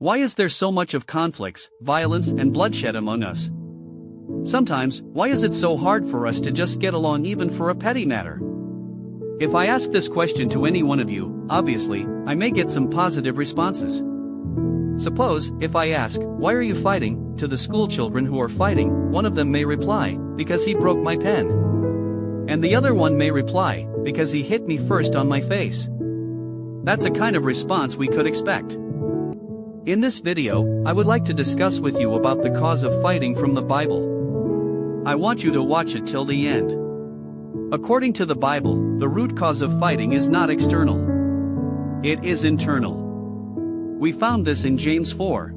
Why is there so much of conflicts, violence, and bloodshed among us? Sometimes, why is it so hard for us to just get along even for a petty matter? If I ask this question to any one of you, obviously, I may get some positive responses. Suppose, if I ask, "Why are you fighting?" to the school children who are fighting, one of them may reply, "Because he broke my pen." And the other one may reply, "Because he hit me first on my face." That's a kind of response we could expect. In this video, I would like to discuss with you about the cause of fighting from the Bible. I want you to watch it till the end. According to the Bible, the root cause of fighting is not external. It is internal. We found this in James 4.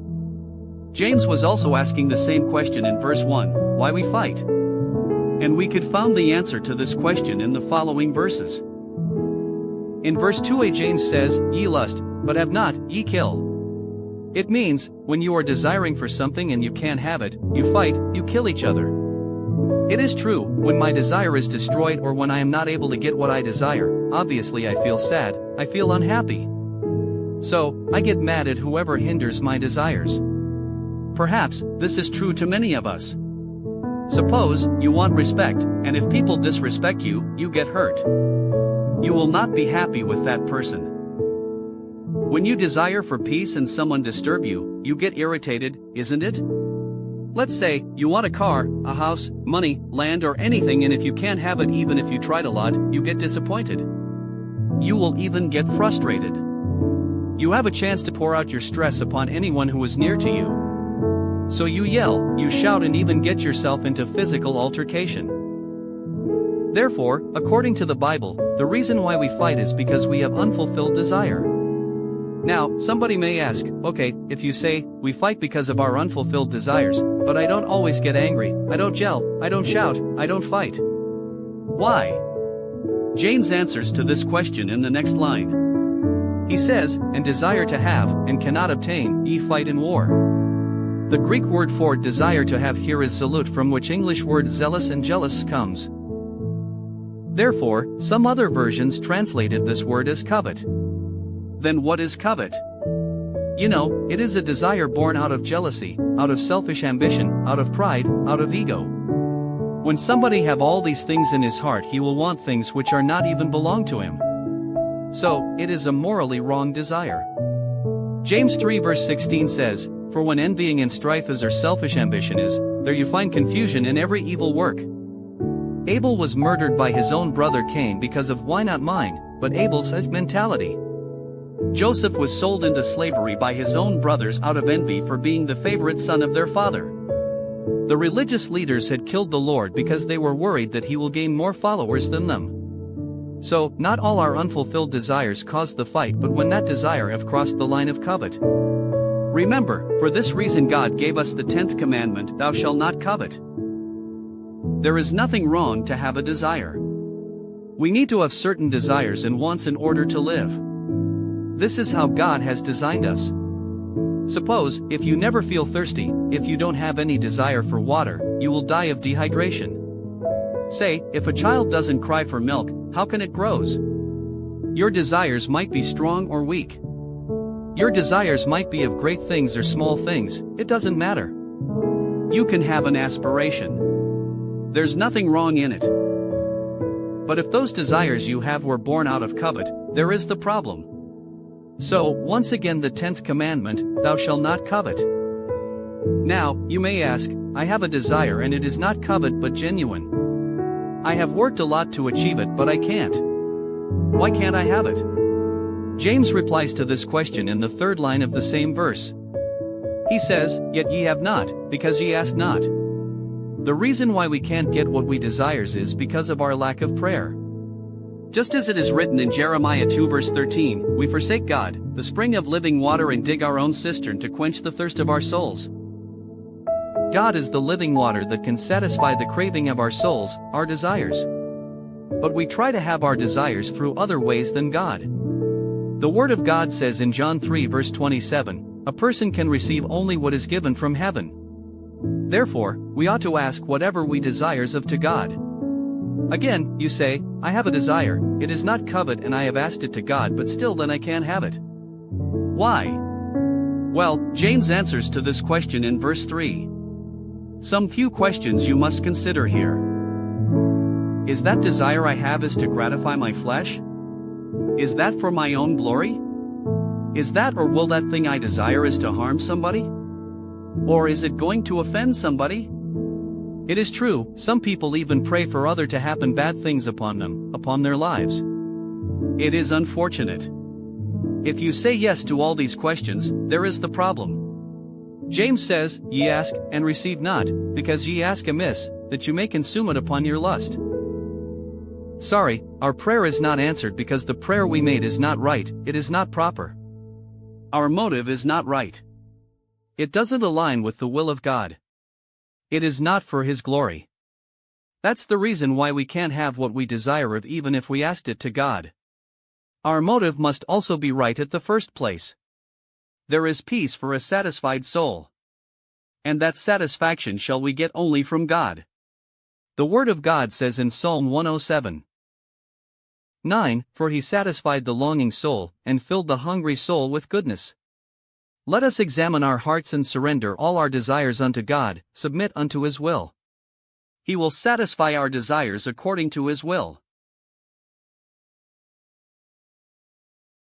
James was also asking the same question in verse 1, why we fight. And we could found the answer to this question in the following verses. In verse 2a James says, "Ye lust, but have not, ye kill." It means, when you are desiring for something and you can't have it, you fight, you kill each other. It is true, when my desire is destroyed or when I am not able to get what I desire, obviously I feel sad, I feel unhappy. So, I get mad at whoever hinders my desires. Perhaps, this is true to many of us. Suppose, you want respect, and if people disrespect you, you get hurt. You will not be happy with that person. When you desire for peace and someone disturb you, you get irritated, isn't it? Let's say, you want a car, a house, money, land or anything, and if you can't have it even if you tried a lot, you get disappointed. You will even get frustrated. You have a chance to pour out your stress upon anyone who is near to you. So you yell, you shout and even get yourself into physical altercation. Therefore, according to the Bible, the reason why we fight is because we have unfulfilled desire. Now, somebody may ask, okay, if you say, we fight because of our unfulfilled desires, but I don't always get angry, I don't yell, I don't shout, I don't fight. Why? James answers to this question in the next line. He says, and desire to have, and cannot obtain, ye fight in war. The Greek word for desire to have here is zelut, from which English word zealous and jealous comes. Therefore, some other versions translated this word as covet. Then what is covet? You know, it is a desire born out of jealousy, out of selfish ambition, out of pride, out of ego. When somebody have all these things in his heart, he will want things which are not even belong to him. So, it is a morally wrong desire. James 3 verse 16 says, "For when envying and strife is or selfish ambition is, there you find confusion in every evil work." Abel was murdered by his own brother Cain because of "why not mine," but Abel's mentality. Joseph was sold into slavery by his own brothers out of envy for being the favorite son of their father. The religious leaders had killed the Lord because they were worried that he will gain more followers than them. So, not all our unfulfilled desires cause the fight, but when that desire have crossed the line of covet. Remember, for this reason God gave us the 10th commandment, thou shalt not covet. There is nothing wrong to have a desire. We need to have certain desires and wants in order to live. This is how God has designed us. Suppose, if you never feel thirsty, if you don't have any desire for water, you will die of dehydration. Say, if a child doesn't cry for milk, how can it grows? Your desires might be strong or weak. Your desires might be of great things or small things, it doesn't matter. You can have an aspiration. There's nothing wrong in it. But if those desires you have were born out of covet, there is the problem. So, once again the 10th commandment, thou shalt not covet. Now, you may ask, I have a desire and it is not covet but genuine. I have worked a lot to achieve it but I can't. Why can't I have it? James replies to this question in the 3rd line of the same verse. He says, yet ye have not, because ye ask not. The reason why we can't get what we desires is because of our lack of prayer. Just as it is written in Jeremiah 2 verse 13, we forsake God, the spring of living water, and dig our own cistern to quench the thirst of our souls. God is the living water that can satisfy the craving of our souls, our desires. But we try to have our desires through other ways than God. The Word of God says in John 3 verse 27, a person can receive only what is given from heaven. Therefore, we ought to ask whatever we desires of to God. Again, you say, I have a desire, it is not covet and I have asked it to God but still then I can't have it. Why? Well, James answers to this question in verse 3. Some few questions you must consider here. Is that desire I have is to gratify my flesh? Is that for my own glory? Is that or will that thing I desire is to harm somebody? Or is it going to offend somebody? It is true, some people even pray for other to happen bad things upon them, upon their lives. It is unfortunate. If you say yes to all these questions, there is the problem. James says, Ye ask, and receive not, because ye ask amiss, that you may consume it upon your lust. Sorry, our prayer is not answered because the prayer we made is not right, it is not proper. Our motive is not right. It doesn't align with the will of God. It is not for His glory. That's the reason why we can't have what we desire of even if we asked it to God. Our motive must also be right at the first place. There is peace for a satisfied soul. And that satisfaction shall we get only from God. The Word of God says in Psalm 107:9, For He satisfied the longing soul, and filled the hungry soul with goodness. Let us examine our hearts and surrender all our desires unto God, submit unto His will. He will satisfy our desires according to His will.